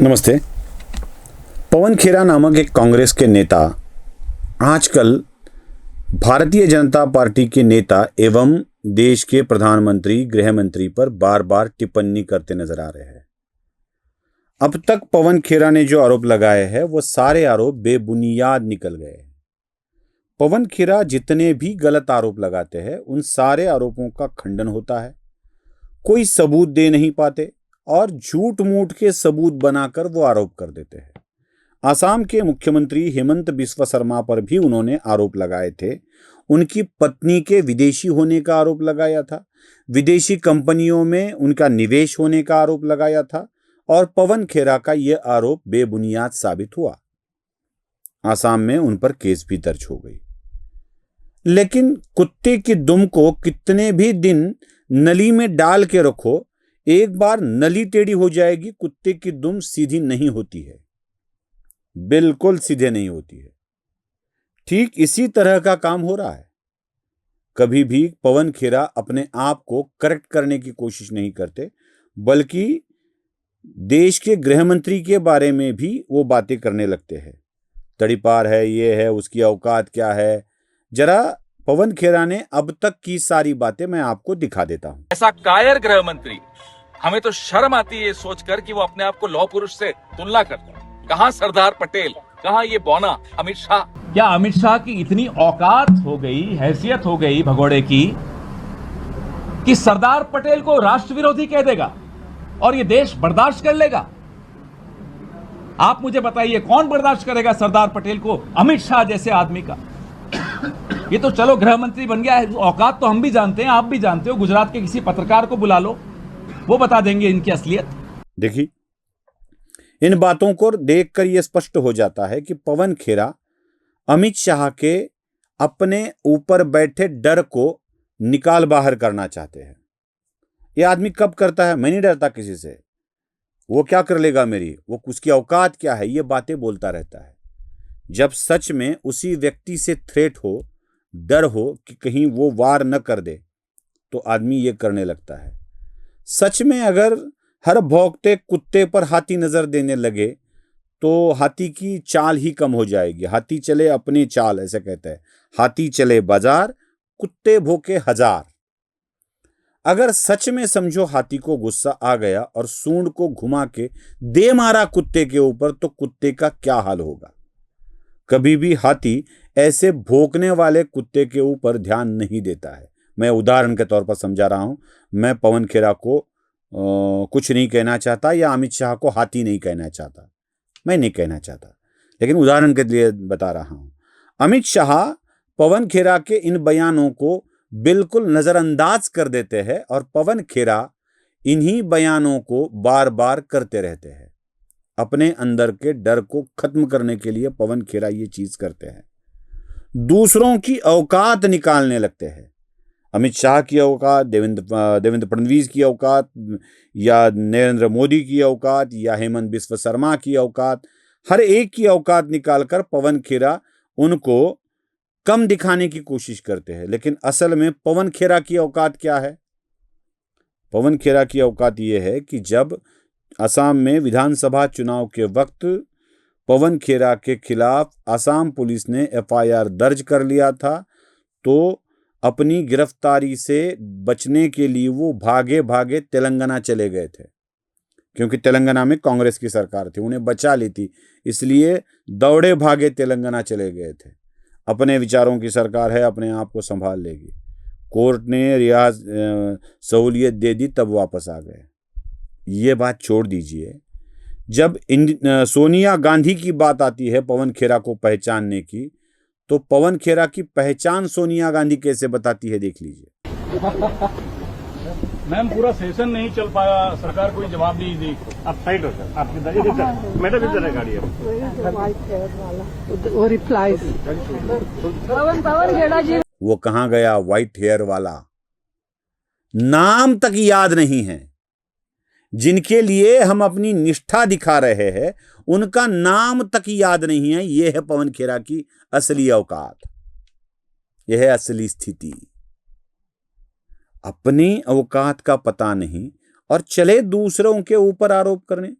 नमस्ते। पवन खेरा नामक एक कांग्रेस के नेता आजकल भारतीय जनता पार्टी के नेता एवं देश के प्रधानमंत्री गृह मंत्री पर बार बार टिप्पणी करते नजर आ रहे हैं। अब तक पवन खेरा ने जो आरोप लगाए हैं वो सारे आरोप बेबुनियाद निकल गए हैं। पवन खेरा जितने भी गलत आरोप लगाते हैं उन सारे आरोपों का खंडन होता है, कोई सबूत दे नहीं पाते और झूठ मूठ के सबूत बनाकर वो आरोप कर देते हैं। आसाम के मुख्यमंत्री हेमंत बिस्वा शर्मा पर भी उन्होंने आरोप लगाए थे। उनकी पत्नी के विदेशी होने का आरोप लगाया था, विदेशी कंपनियों में उनका निवेश होने का आरोप लगाया था और पवन खेरा का यह आरोप बेबुनियाद साबित हुआ। आसाम में उन पर केस भी दर्ज हो गई। लेकिन कुत्ते की दुम को कितने भी दिन नली में डाल के रखो, एक बार नली टेढ़ी हो जाएगी, कुत्ते की दुम सीधी नहीं होती है, बिल्कुल सीधे नहीं होती है। ठीक इसी तरह का काम हो रहा है। कभी भी पवन खेरा अपने आप को करेक्ट करने की कोशिश नहीं करते, बल्कि देश के गृह मंत्री के बारे में भी वो बातें करने लगते हैं। तड़ीपार है, ये है, उसकी औकात क्या है। जरा पवन खेरा ने अब तक की सारी बातें मैं आपको दिखा देता हूं। ऐसा कायर गृह मंत्री, हमें तो शर्म आती है सोचकर कि वो अपने आप को लौह पुरुष से तुलना करता है। कहां सरदार पटेल, कहां ये बौना अमित शाह। क्या अमित शाह की इतनी औकात हो गई, हैसियत हो गई भगोड़े की कि सरदार पटेल को राष्ट्र विरोधी कह देगा और ये देश बर्दाश्त कर लेगा? आप मुझे बताइए, कौन बर्दाश्त करेगा सरदार पटेल को, अमित शाह जैसे आदमी का? ये तो चलो गृह मंत्री बन गया है, औकात तो हम भी जानते हैं, आप भी जानते हो। गुजरात के किसी पत्रकार को बुला लो, वो बता देंगे इनकी असलियत। देखिए, इन बातों को देखकर यह स्पष्ट हो जाता है कि पवन खेरा अमित शाह के अपने ऊपर बैठे डर को निकाल बाहर करना चाहते हैं। यह आदमी कब करता है? मैं नहीं डरता किसी से, वो क्या कर लेगा मेरी, वो उसकी औकात क्या है, ये बातें बोलता रहता है। जब सच में उसी व्यक्ति से थ्रेट हो, डर हो कि कहीं वो वार न कर दे, तो आदमी ये करने लगता है। सच में अगर हर भौंकते कुत्ते पर हाथी नजर देने लगे तो हाथी की चाल ही कम हो जाएगी। हाथी चले अपनी चाल, ऐसे कहते हैं। हाथी चले बाजार, कुत्ते भौंके हजार। अगर सच में समझो हाथी को गुस्सा आ गया और सूंड को घुमा के दे मारा कुत्ते के ऊपर, तो कुत्ते का क्या हाल होगा? कभी भी हाथी ऐसे भौंकने वाले कुत्ते के ऊपर ध्यान नहीं देता है। मैं उदाहरण के तौर पर समझा रहा हूं। मैं पवन खेरा को कुछ नहीं कहना चाहता या अमित शाह को हाथी नहीं कहना चाहता, मैं नहीं कहना चाहता, लेकिन उदाहरण के लिए बता रहा हूं। अमित शाह पवन खेरा के इन बयानों को बिल्कुल नजरअंदाज कर देते हैं और पवन खेरा इन्हीं बयानों को बार बार करते रहते हैं। अपने अंदर के डर को खत्म करने के लिए पवन खेरा ये चीज करते हैं। दूसरों की औकात निकालने लगते हैं। अमित शाह की औकात, देवेंद्र फडणवीस की औकात, या नरेंद्र मोदी की औकात, या हेमंत बिस्वा शर्मा की औकात, हर एक की औकात निकालकर पवन खेरा उनको कम दिखाने की कोशिश करते हैं। लेकिन असल में पवन खेरा की औकात क्या है? पवन खेरा की औकात यह है कि जब असम में विधानसभा चुनाव के वक्त पवन खेरा के खिलाफ असम पुलिस ने एफआईआर दर्ज कर लिया था, तो अपनी गिरफ्तारी से बचने के लिए वो भागे भागे तेलंगाना चले गए थे, क्योंकि तेलंगाना में कांग्रेस की सरकार थी, उन्हें बचा ली थी, इसलिए दौड़े भागे तेलंगाना चले गए थे। अपने विचारों की सरकार है, अपने आप को संभाल लेगी। कोर्ट ने रियाज सहूलियत दे दी, तब वापस आ गए। ये बात छोड़ दीजिए। जब सोनिया गांधी की बात आती है पवन खेरा को पहचानने की, तो पवन खेरा की पहचान सोनिया गांधी कैसे बताती है, देख लीजिए। मैम, पूरा सेशन नहीं चल पाया, सरकार कोई जवाब नहीं दी। आप साइड हो सर, आपकी मैडम इधर है गाड़ी वो रिप्लाई पवन खेड़ा जी, वो कहां गया व्हाइट हेयर वाला? नाम तक याद नहीं है। जिनके लिए हम अपनी निष्ठा दिखा रहे हैं उनका नाम तक याद नहीं है। यह है पवन खेरा की असली औकात, यह है असली स्थिति। अपनी औकात का पता नहीं और चले दूसरों के ऊपर आरोप करने।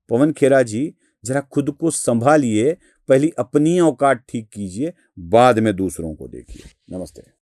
पवन खेरा जी जरा खुद को संभालिए, पहले अपनी औकात ठीक कीजिए, बाद में दूसरों को देखिए। नमस्ते।